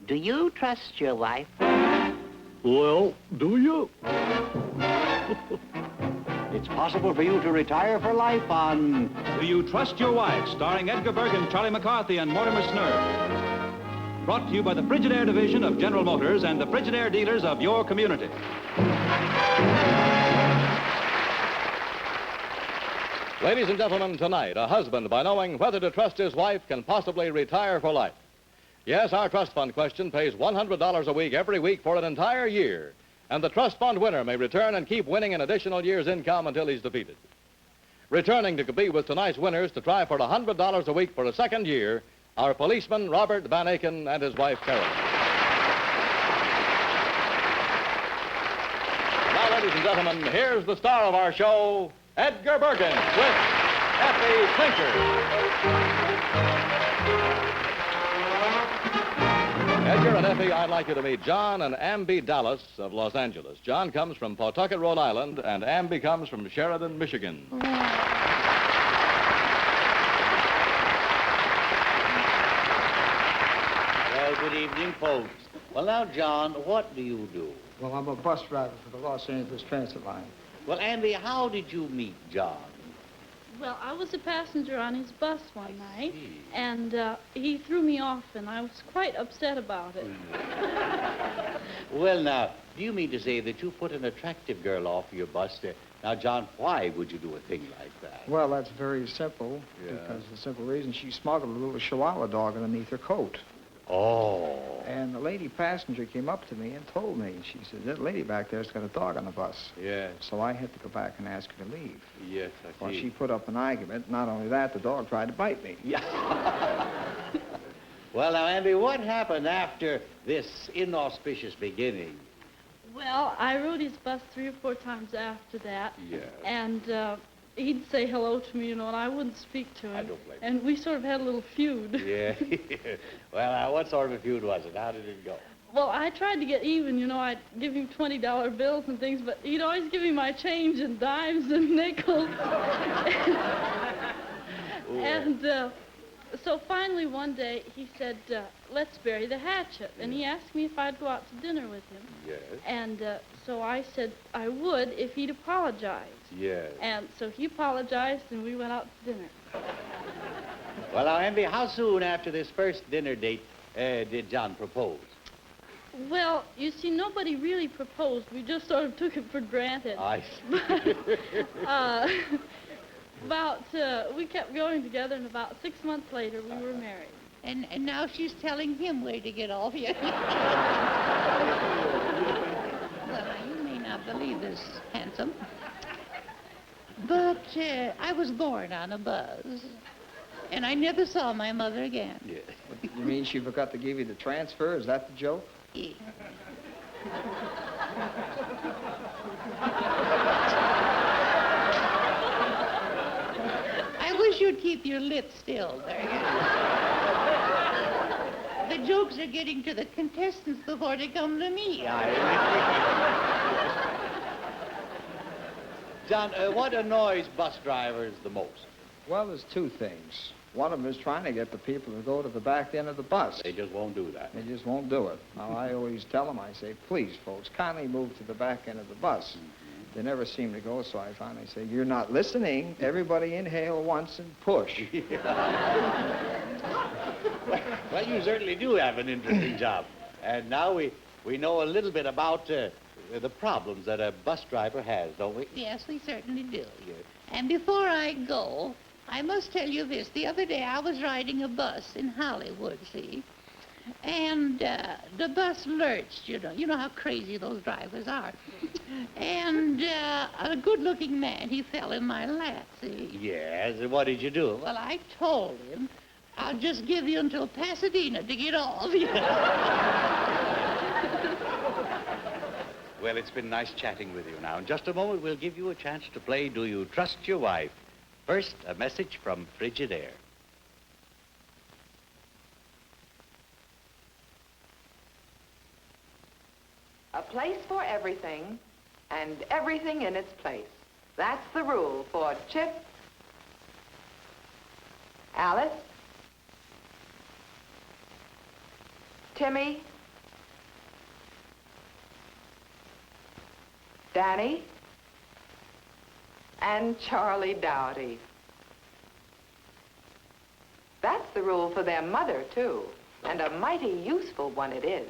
Do you trust your wife? Well, do you? It's possible for you to retire for life on Do You Trust Your Wife, starring Edgar Bergen, Charlie McCarthy, and Mortimer Snurr. Brought to you by the Frigidaire division of General Motors and the Frigidaire dealers of your community. Ladies and gentlemen, tonight, a husband, by knowing whether to trust his wife, can possibly retire for life. Yes, our trust fund question pays $100 a week every week for an entire year. And the trust fund winner may return and keep winning an additional year's income until he's defeated. Returning to compete with tonight's winners to try for $100 a week for a second year are policeman Robert Van Aken and his wife, Carol. Now, ladies and gentlemen, here's the star of our show, Edgar Bergen, with Effie Clinker. Edgar and Effie, I'd like you to meet John and Amby Dallas of Los Angeles. John comes from Pawtucket, Rhode Island, and Amby comes from Sheridan, Michigan. Well, good evening, folks. Well, now, John, what do you do? I'm a bus driver for the Los Angeles Transit Line. Well, Amby, how did you meet John? Well, I was a passenger on his bus one night, and he threw me off, and I was quite upset about it. Well, now, do you mean to say that you put an attractive girl off your bus? Now, John, why would you do a thing like that? Well, that's very simple, because the simple reason she smuggled a little Chihuahua dog underneath her coat. Oh. And the lady passenger came up to me and told me. She said, that lady back there's got a dog on the bus. Yeah. So I had to go back and ask her to leave. Yes, I see. Well, she put up an argument. Not only that, the dog tried to bite me. Yeah. Well, now, Amby, what happened after this inauspicious beginning? Well, I rode his bus 3 or 4 times after that. Yeah. And he'd say hello to me, and I wouldn't speak to him. I don't blame you. And we sort of had a little feud. Yeah. Well, now, what sort of a feud was it? How did it go? Well, I tried to get even, I'd give him $20 bills and things, but he'd always give me my change in dimes and nickels. And so finally one day he said, let's bury the hatchet. And he asked me if I'd go out to dinner with him. Yes. And so I said I would if he'd apologize. Yes. And so he apologized, and we went out to dinner. Well, now, Amby, how soon after this first dinner date did John propose? Well, you see, nobody really proposed. We just sort of took it for granted. I see. We kept going together, and about 6 months later, we were married. And now she's telling him where to get off you. Well, you may not believe this, handsome, but I was born on a bus, and I never saw my mother again. Yeah. You mean she forgot to give you the transfer? Is that the joke? Yeah. I wish you'd keep your lips still, Bergen. The jokes are getting to the contestants before they come to me. John, what annoys bus drivers the most? Well, there's 2 things. One of them is trying to get the people to go to the back end of the bus. They just won't do that. They just won't do it. Now, I always tell them, I say, please, folks, kindly move to the back end of the bus. They never seem to go, so I finally say, you're not listening. Everybody inhale once and push. Well, you certainly do have an interesting job. And now we know a little bit about the problems that a bus driver has, don't we? Yes, we certainly do. And before I go, I must tell you this. The other day I was riding a bus in Hollywood, see? And the bus lurched, You know how crazy those drivers are. And a good-looking man, he fell in my lap, see? Yes, and what did you do? Well, I told him, I'll just give you until Pasadena to get off. Well, it's been nice chatting with you now. In just a moment, we'll give you a chance to play Do You Trust Your Wife? First, a message from Frigidaire. A place for everything, and everything in its place. That's the rule for Chip, Alice, Timmy, Danny, and Charlie Dowdy. That's the rule for their mother, too, and a mighty useful one it is.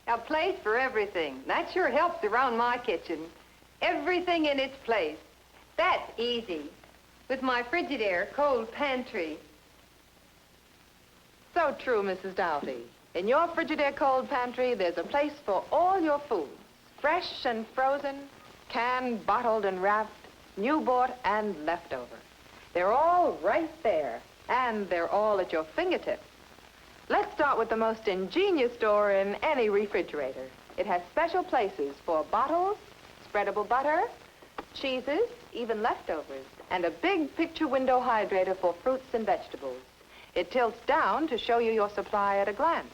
A place for everything. That sure helps around my kitchen. Everything in its place. That's easy. With my Frigidaire cold pantry. So true, Mrs. Doughty. In your Frigidaire cold pantry, there's a place for all your foods. Fresh and frozen, canned, bottled, and wrapped, new bought, and leftover. They're all right there, and they're all at your fingertips. Let's start with the most ingenious door in any refrigerator. It has special places for bottles, spreadable butter, cheeses, even leftovers, and a big picture window hydrator for fruits and vegetables. It tilts down to show you your supply at a glance.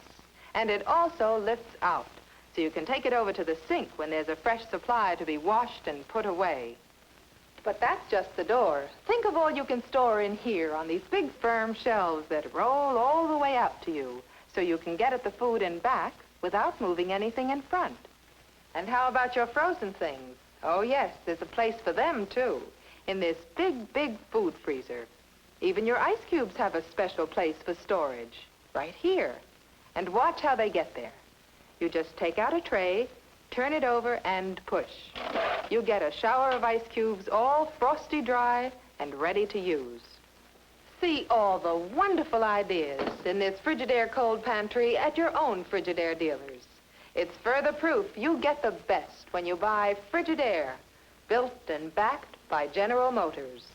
And it also lifts out, so you can take it over to the sink when there's a fresh supply to be washed and put away. But that's just the door. Think of all you can store in here on these big firm shelves that roll all the way out to you, so you can get at the food in back without moving anything in front. And how about your frozen things? Oh, yes, there's a place for them, too, in this big, big food freezer. Even your ice cubes have a special place for storage, right here. And watch how they get there. You just take out a tray, turn it over, and push. You get a shower of ice cubes all frosty dry and ready to use. See all the wonderful ideas in this Frigidaire cold pantry at your own Frigidaire dealers. It's further proof you get the best when you buy Frigidaire, built and backed by General Motors.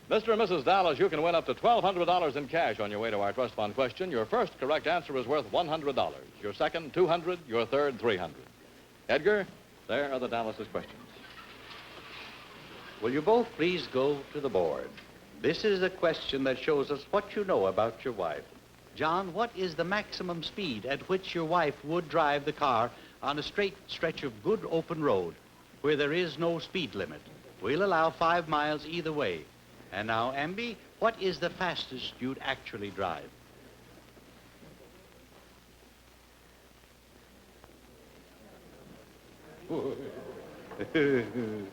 Mr. and Mrs. Dallas, you can win up to $1,200 in cash on your way to our trust fund question. Your first correct answer is worth $100. Your second, $200. Your third, $300. Edgar, there are the Dallas' questions. Will you both please go to the board? This is a question that shows us what you know about your wife. John, what is the maximum speed at which your wife would drive the car on a straight stretch of good open road where there is no speed limit? We'll allow 5 miles either way. And now, Amby, what is the fastest you'd actually drive?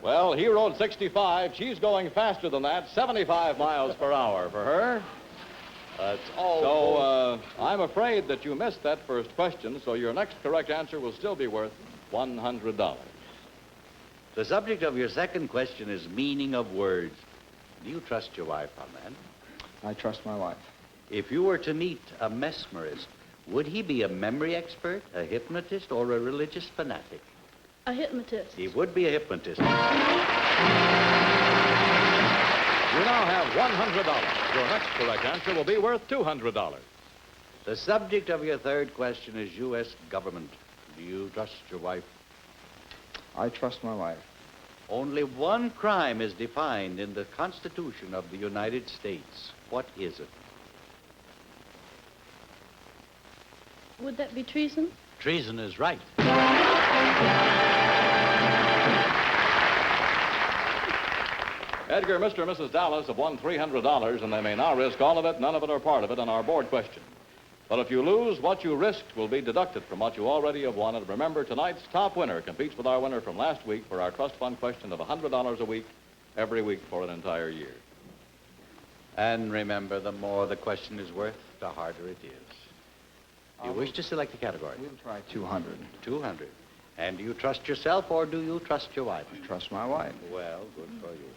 Well, he rode 65. She's going faster than that, 75 miles per hour for her. That's all. So, I'm afraid that you missed that first question, so your next correct answer will still be worth $100. The subject of your second question is meaning of words. Do you trust your wife on that? I trust my wife. If you were to meet a mesmerist, would he be a memory expert, a hypnotist, or a religious fanatic? A hypnotist. He would be a hypnotist. You now have $100. Your next correct answer will be worth $200. The subject of your third question is U.S. government. Do you trust your wife? I trust my wife. Only one crime is defined in the Constitution of the United States. What is it? Would that be treason? Treason is right. Edgar, Mr. and Mrs. Dallas have won $300, and they may now risk all of it, none of it, or part of it on our board question. But if you lose, what you risked will be deducted from what you already have won. And remember, tonight's top winner competes with our winner from last week for our trust fund question of $100 a week, every week for an entire year. And remember, the more the question is worth, the harder it is. You wish to select a category? We'll try 200. 200. And do you trust yourself, or do you trust your wife? I trust my wife. Well, good for you.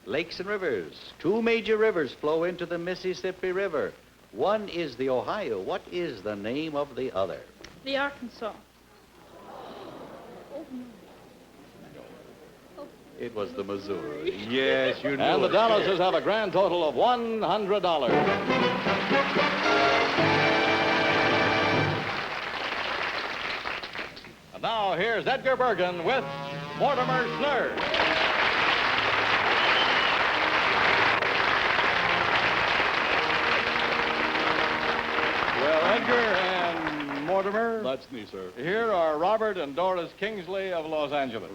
Lakes and rivers. 2 major rivers flow into the Mississippi River. One is the Ohio. What is the name of the other? The Arkansas. It was the Missouri. Yes, you knew And the it. Dallases have a grand total of $100. And now here's Edgar Bergen with Mortimer Snurr. Well, Edgar and Mortimer. That's me, sir. Here are Robert and Doris Kingsley of Los Angeles.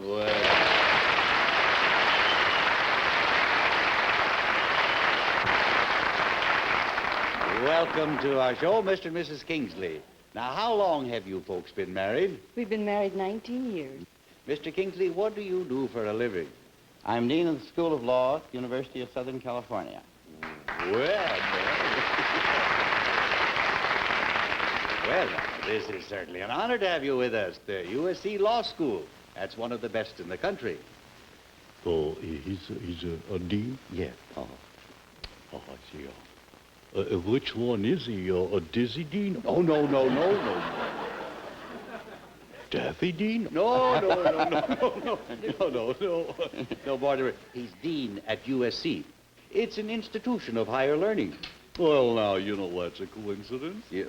welcome to our show, Mr. and Mrs. Kingsley. Now, how long have you folks been married? We've been married 19 years. Mr. Kingsley, what do you do for a living? I'm Dean of the School of Law at the University of Southern California. Well, well, now, this is certainly an honor to have you with us. The USC Law School. That's one of the best in the country. Oh, he's a dean? Yeah. Oh, I see. Which one is he? A Dizzy Dean? Oh, no. Daffy Dean? No. No, Mortimer. He's dean at USC. It's an institution of higher learning. Well, now, that's a coincidence. Yeah.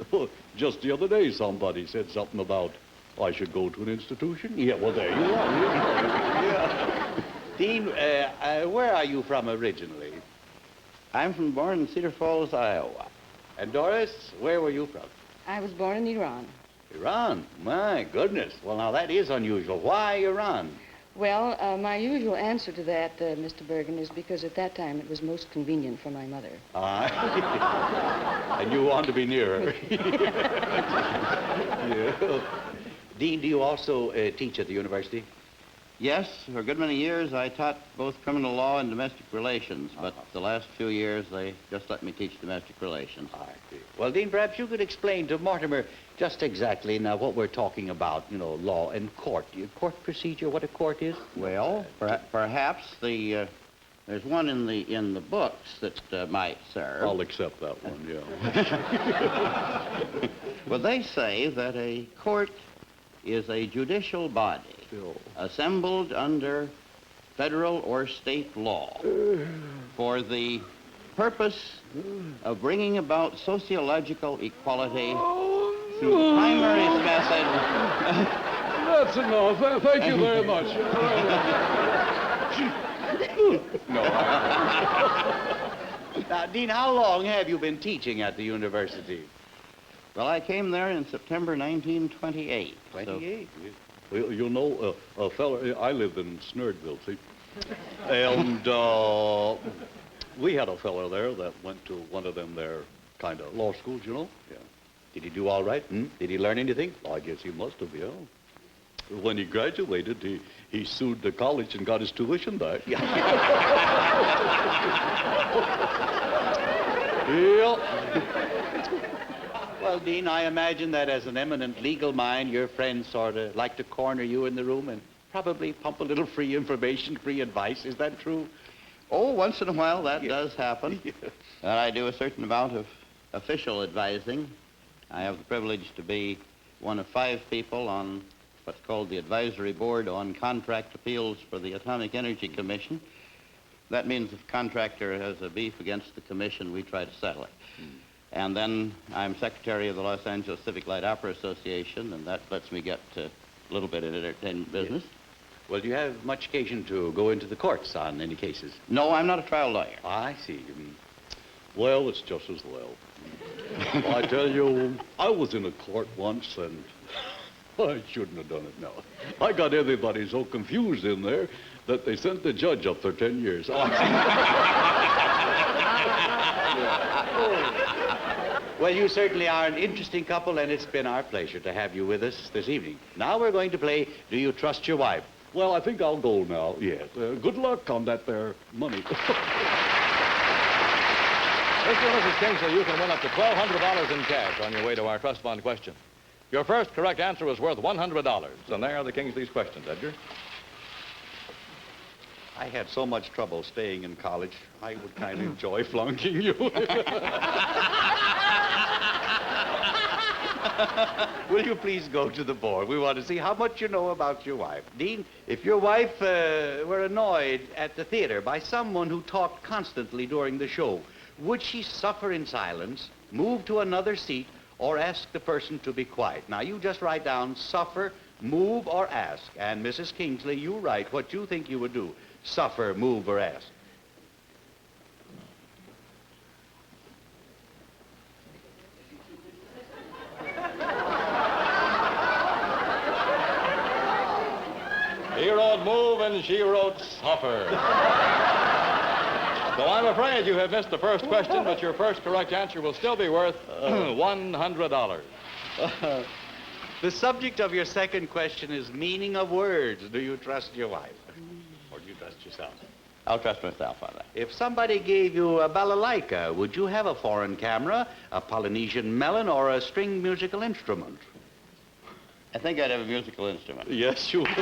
Just the other day, somebody said something about I should go to an institution. Yeah, well, there you are. Yeah. Dean, where are you from originally? I'm born in Cedar Falls, Iowa. And Doris, where were you from? I was born in Iran. Iran? My goodness. Well, now, that is unusual. Why Iran? Well, my usual answer to that, Mr. Bergen, is because at that time it was most convenient for my mother. And you want to be near her. Yeah. Dean, do you also teach at the university? Yes, for a good many years I taught both criminal law and domestic relations, but the last few years they just let me teach domestic relations. I see. Well, Dean, perhaps you could explain to Mortimer just exactly now what we're talking about, law and court. Court procedure, what a court is? Well, perhaps there's one in the books that might serve. I'll accept that one, yeah. Well, they say that a court is a judicial body assembled under federal or state law for the purpose of bringing about sociological equality through primary method. That's enough. Thank you very much. No. Now, Dean, how long have you been teaching at the university? Well, I came there in September 1928. 28? Well, a fella, I lived in Snurdville, see? And we had a fella there that went to one of them there kind of law schools, Yeah. Did he do all right? Did he learn anything? I guess he must have, yeah. When he graduated, he sued the college and got his tuition back. Yeah. Well, Dean, I imagine that as an eminent legal mind, your friends sort of like to corner you in the room and probably pump a little free information, free advice. Is that true? Oh, once in a while that does happen. And I do a certain amount of official advising. I have the privilege to be one of 5 people on what's called the Advisory Board on Contract Appeals for the Atomic Energy Commission. That means if a contractor has a beef against the commission, we try to settle it. And then I'm secretary of the Los Angeles Civic Light Opera Association, and that lets me get a little bit in entertainment business. Yes. Well, do you have much occasion to go into the courts on any cases? No, I'm not a trial lawyer. I see. Well, it's just as well. I tell you, I was in a court once, and I shouldn't have done it now. I got everybody so confused in there that they sent the judge up for 10 years. Well, you certainly are an interesting couple, and it's been our pleasure to have you with us this evening. Now we're going to play Do You Trust Your Wife? Well, I think I'll go now, yes. Good luck on that there money. Mr. and Mrs. Kingsley, you can win up to $1,200 in cash on your way to our trust fund question. Your first correct answer is worth $100. And there are the Kingsley's questions, Edgar. I had so much trouble staying in college, I would kind of enjoy flunking you. Will you please go to the board? We want to see how much you know about your wife. Dean, if your wife were annoyed at the theater by someone who talked constantly during the show, would she suffer in silence, move to another seat, or ask the person to be quiet? Now, you just write down suffer, move, or ask. And Mrs. Kingsley, you write what you think you would do. Suffer, move, or ask. He wrote move and she wrote suffer. So I'm afraid you have missed the first question, but your first correct answer will still be worth $100. The subject of your second question is meaning of words. Do you trust your wife? Or do you trust yourself? I'll trust myself on that. If somebody gave you a balalaika, would you have a foreign camera, a Polynesian melon, or a string musical instrument? I think I'd have a musical instrument. Yes, you would.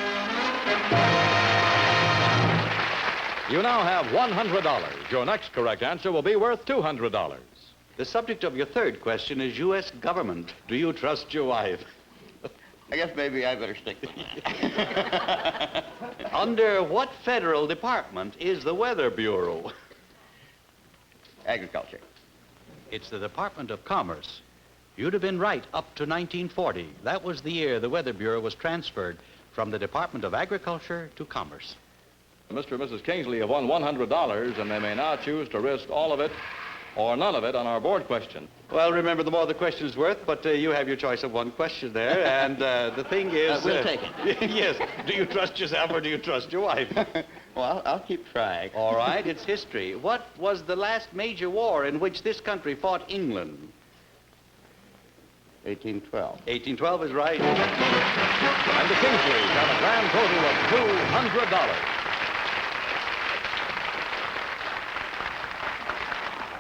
You now have $100. Your next correct answer will be worth $200. The subject of your third question is U.S. government. Do you trust your wife? I guess maybe I better stick with that. Under what federal department is the Weather Bureau? Agriculture. It's the Department of Commerce. You'd have been right up to 1940. That was the year the Weather Bureau was transferred from the Department of Agriculture to Commerce. Mr. and Mrs. Kingsley have won $100, and they may now choose to risk all of it or none of it on our board question. Well, remember, the more the question's worth, but you have your choice of one question there, and the thing is... we'll take it. Yes. Do you trust yourself or do you trust your wife? Well, I'll keep trying. All right, it's history. What was the last major war in which this country fought England? 1812. 1812 is right. And the Kingsleys have a grand total of $200.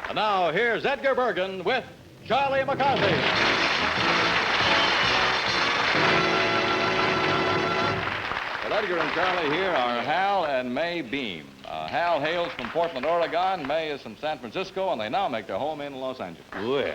And now, here's Edgar Bergen with Charlie McCarthy. Well, Edgar and Charlie here are Hal and May Beam. Hal hails from Portland, Oregon. May is from San Francisco, and they now make their home in Los Angeles. Well.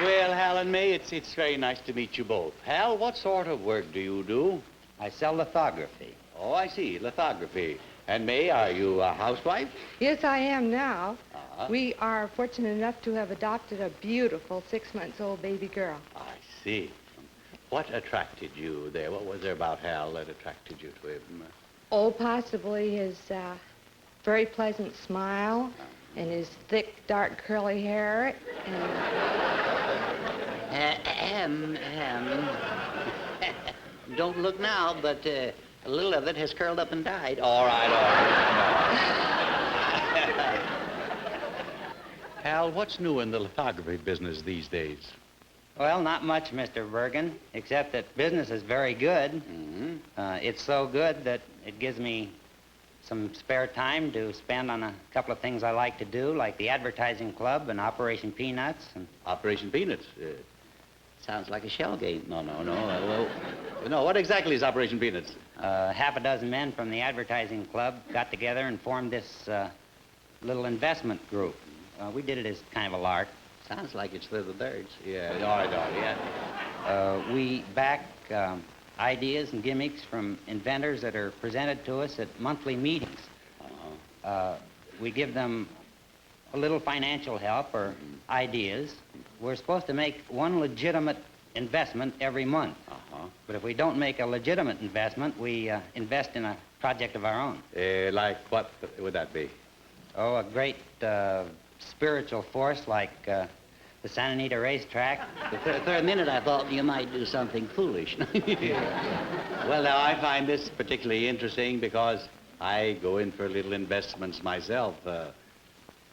Well, Hal and May, it's very nice to meet you both. Hal, what sort of work do you do? I sell lithography. Oh, I see, lithography. And May, are you a housewife? Yes, I am now. Uh-huh. We are fortunate enough to have adopted a beautiful 6-month-old baby girl. I see. What attracted you there? What was there about Hal that attracted you to him? Oh, possibly his very pleasant smile and his thick, dark, curly hair. And Don't look now, but a little of it has curled up and died. All right, all right. Hal, what's new in the lithography business these days? Well, not much, Mr. Bergen, except that business is very good. Mm-hmm. It's so good that it gives me some spare time to spend on a couple of things I like to do, like the Advertising Club and Operation Peanuts. And Operation Peanuts? sounds like a shell game. No. No, what exactly is Operation Peanuts? Half a dozen men from the Advertising Club got together and formed this little investment group. We did it as kind of a lark. Sounds like it's for the birds. Yeah, all right, yeah. We back ideas and gimmicks from inventors that are presented to us at monthly meetings. We give them a little financial help or ideas. We're supposed to make one legitimate investment every month. But if we don't make a legitimate investment, we invest in a project of our own. Like what would that be? Oh, a great spiritual force like the Santa Anita racetrack. For a minute, I thought you might do something foolish. Well, now, I find this particularly interesting because I go in for little investments myself,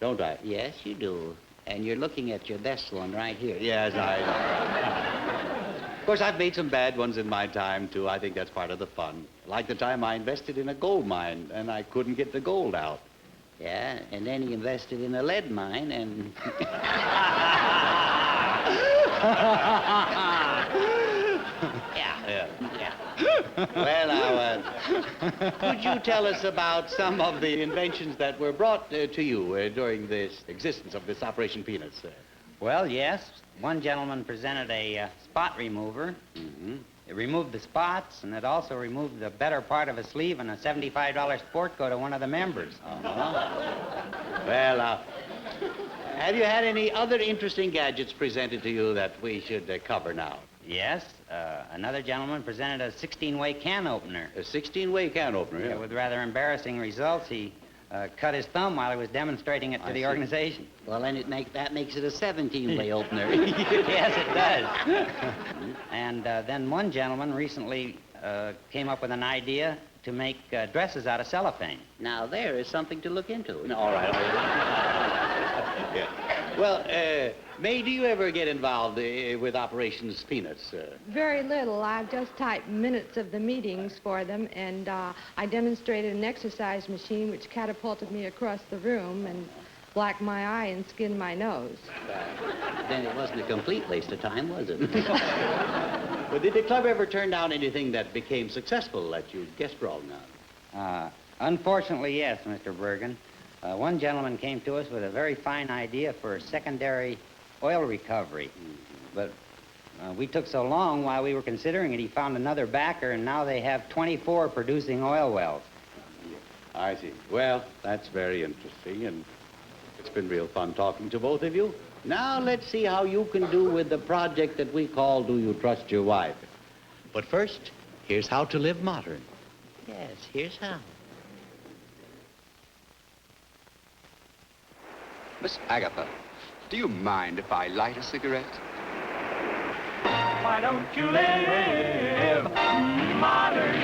don't I? Yes, you do. And you're looking at your best one right here. Yes, I know. Of course, I've made some bad ones in my time, too. I think that's part of the fun. Like the time I invested in a gold mine, and I couldn't get the gold out. Yeah, and then he invested in a lead mine, and... Yeah. Well, now, could you tell us about some of the inventions that were brought to you during this existence of this Operation Peanuts? Well, yes. One gentleman presented a spot remover. Mm-hmm. It removed the spots, and it also removed the better part of a sleeve and a $75 sport coat of one of the members. Well, have you had any other interesting gadgets presented to you that we should cover now? Yes. Another gentleman presented a 16-way can opener. A 16-way can opener, yeah. With rather embarrassing results. He cut his thumb while he was demonstrating it to the organization. Well, then that makes it a 17-way opener. Yes, it does. And then one gentleman recently came up with an idea to make dresses out of cellophane. Now, there is something to look into. No, all right. Yeah. Well, May, do you ever get involved with Operations Peanuts? Very little. I've just typed minutes of the meetings for them, and I demonstrated an exercise machine which catapulted me across the room and blacked my eye and skinned my nose. Then it wasn't a complete waste of time, was it? Well, did the club ever turn down anything that became successful that you guessed wrong on? Unfortunately, yes, Mr. Bergen. One gentleman came to us with a very fine idea for secondary oil recovery. But we took so long while we were considering it, he found another backer, and now they have 24 producing oil wells. I see. Well, that's very interesting, and it's been real fun talking to both of you. Now let's see how you can do with the project that we call Do You Trust Your Wife? But first, here's how to live modern. Yes, here's how. Miss Agatha, do you mind if I light a cigarette? Why don't you live modern?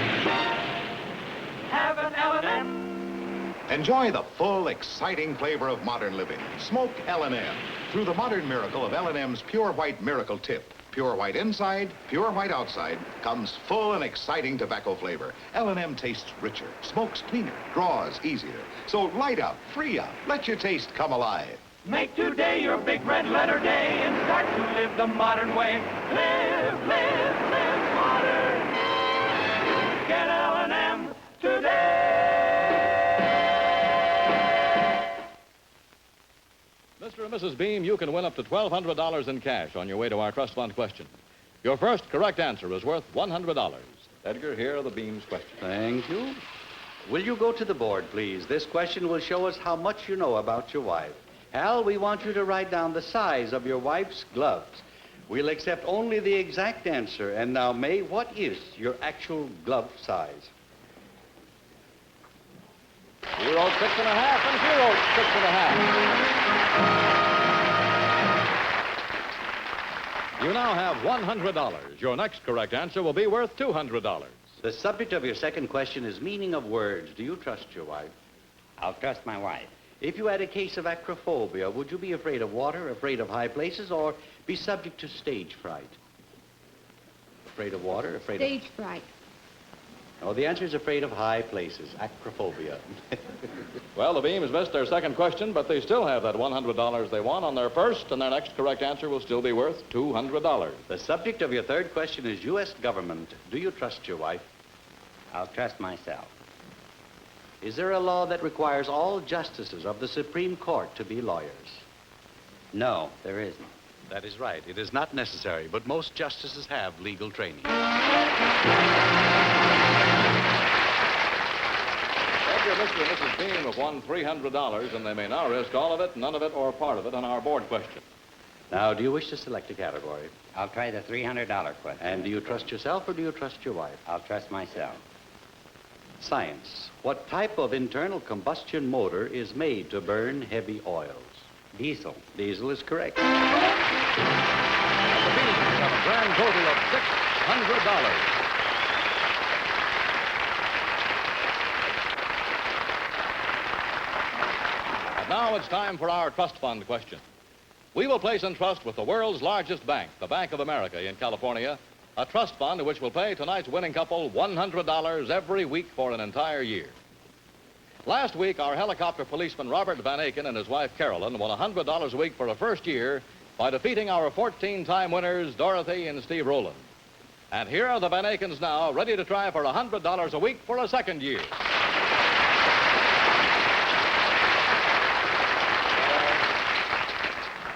Have an L&M. Enjoy the full, exciting flavor of modern living. Smoke L&M through the modern miracle of L&M's Pure White Miracle Tip. Pure white inside, pure white outside, comes full and exciting tobacco flavor. L&M tastes richer, smokes cleaner, draws easier. So light up, free up, let your taste come alive. Make today your big red letter day and start to live the modern way. Live modern. Get L&M today. Mr. and Mrs. Beam, you can win up to $1,200 in cash on your way to our trust fund question. Your first correct answer is worth $100. Edgar, here are the Beam's questions. Thank you. Will you go to the board, please? This question will show us how much you know about your wife. Hal, we want you to write down the size of your wife's gloves. We'll accept only the exact answer. And now, May, what is your actual glove size? You wrote 6.5, and she wrote 6.5. You now have $100. Your next correct answer will be worth $200. The subject of your second question is meaning of words. Do you trust your wife? I'll trust my wife. If you had a case of acrophobia, would you be afraid of water, afraid of high places, or be subject to stage fright? Afraid of water, afraid of... Stage fright. No, the answer is afraid of high places, acrophobia. Well, the Beams missed their second question, but they still have that $100 they won on their first, and their next correct answer will still be worth $200. The subject of your third question is U.S. government. Do you trust your wife? I'll trust myself. Is there a law that requires all justices of the Supreme Court to be lawyers? No, there isn't. That is right. It is not necessary, but most justices have legal training. Edgar, Mr. and Mrs. Beam have won $300, and they may now risk all of it, none of it, or part of it on our board question. Now, do you wish to select a category? I'll try the $300 question. And do you trust yourself or do you trust your wife? I'll trust myself. Science. What type of internal combustion motor is made to burn heavy oils? Diesel. Diesel is correct. The Beams have a grand total of $600. And now it's time for our trust fund question. We will place in trust with the world's largest bank, the Bank of America in California, a trust fund which will pay tonight's winning couple $100 every week for an entire year. Last week, our helicopter policeman Robert Van Aken and his wife Carolyn won $100 a week for a first year by defeating our 14-time winners Dorothy and Steve Rowland. And here are the Van Akens now, ready to try for $100 a week for a second year.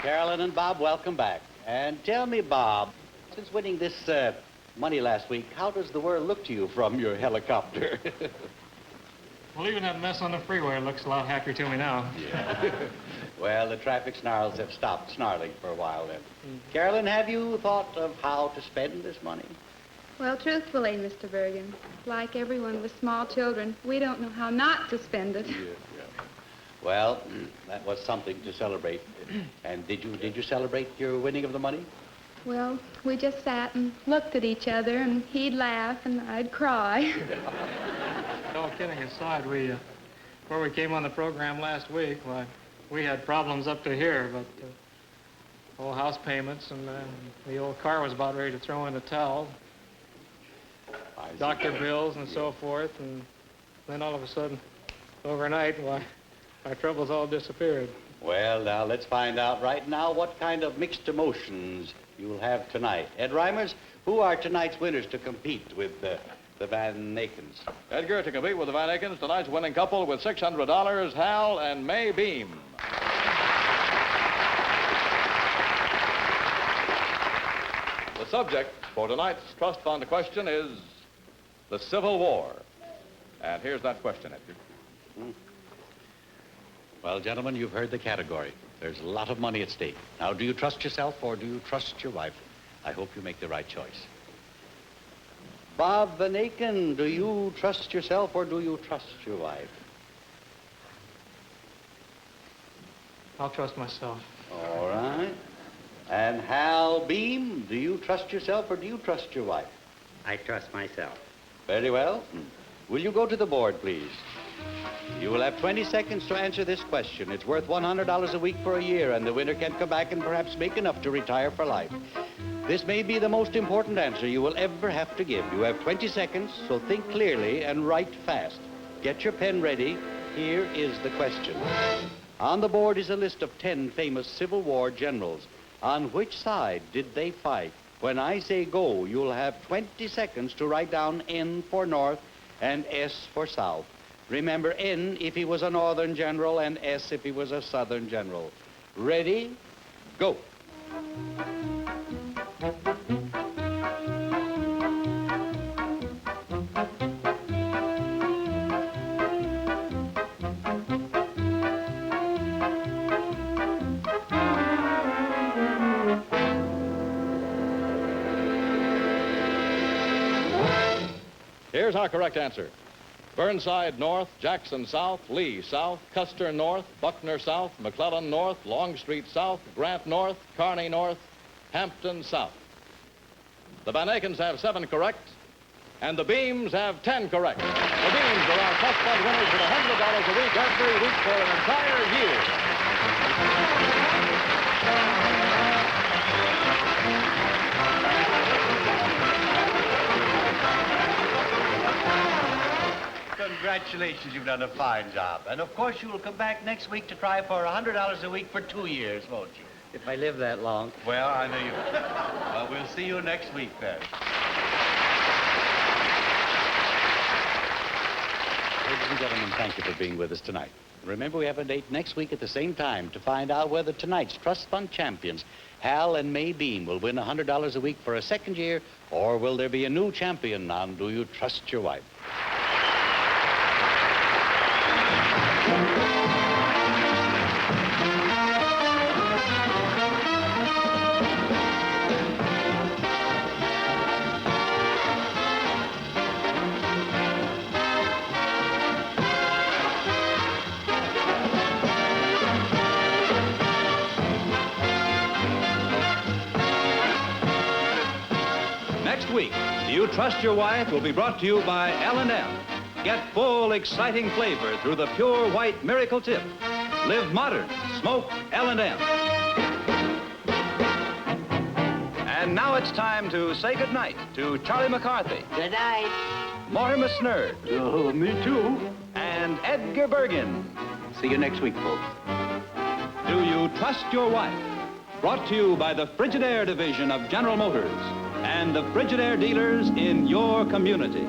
Carolyn and Bob, welcome back. And tell me, Bob, since winning this money last week, how does the world look to you from your helicopter? Well, even that mess on the freeway looks a lot happier to me now. Yeah. Well, the traffic snarls have stopped snarling for a while then. Carolyn, have you thought of how to spend this money? Well, truthfully, Mr. Bergen, like everyone with small children, we don't know how not to spend it. Yeah. Well, that was something to celebrate. And did you celebrate your winning of the money? Well, we just sat and looked at each other, and he'd laugh and I'd cry. all kidding aside, before we came on the program last week, why, we had problems up to here, but old house payments and the old car was about ready to throw in the towel. Doctor bills and so forth, and then all of a sudden, overnight, why, our troubles all disappeared. Well, now, let's find out right now what kind of mixed emotions you'll have tonight. Ed Reimers, who are tonight's winners to compete with the Van Akens? Edgar, to compete with the Van Akens, tonight's winning couple with $600, Hal and May Beam. The subject for tonight's trust fund question is the Civil War. And here's that question, Edgar. Well, gentlemen, you've heard the category. There's a lot of money at stake. Now, do you trust yourself or do you trust your wife? I hope you make the right choice. Bob Van Aken, do you trust yourself or do you trust your wife? I'll trust myself. All right. And Hal Beam, do you trust yourself or do you trust your wife? I trust myself. Very well. Will you go to the board, please? You will have 20 seconds to answer this question. It's worth $100 a week for a year, and the winner can come back and perhaps make enough to retire for life. This may be the most important answer you will ever have to give. You have 20 seconds, so think clearly and write fast. Get your pen ready. Here is the question. On the board is a list of 10 famous Civil War generals. On which side did they fight? When I say go, you'll have 20 seconds to write down N for North and S for South. Remember, N if he was a Northern general and S if he was a Southern general. Ready? Go. Here's our correct answer. Burnside North, Jackson South, Lee South, Custer North, Buckner South, McClellan North, Longstreet South, Grant North, Kearney North, Hampton South. The Van Akens have 7 correct, and the Beams have 10 correct. The Beams are our trust fund winners with $100 a week every week for an entire year. Congratulations, you've done a fine job. And of course, you will come back next week to try for $100 a week for 2 years, won't you? If I live that long. Well, I know you will. Well, we'll see you next week then. Ladies and gentlemen, thank you for being with us tonight. Remember, we have a date next week at the same time to find out whether tonight's Trust Fund champions, Hal and May Beam, will win $100 a week for a second year, or will there be a new champion on Do You Trust Your Wife? Next week, Do You Trust Your Wife will be brought to you by L&M. Get full, exciting flavor through the pure white Miracle Tip. Live modern. Smoke L&M. And now it's time to say goodnight to Charlie McCarthy. Good night. Mortimer Snerd. Oh, me too. And Edgar Bergen. See you next week, folks. Do You Trust Your Wife? Brought to you by the Frigidaire division of General Motors and the Frigidaire dealers in your community.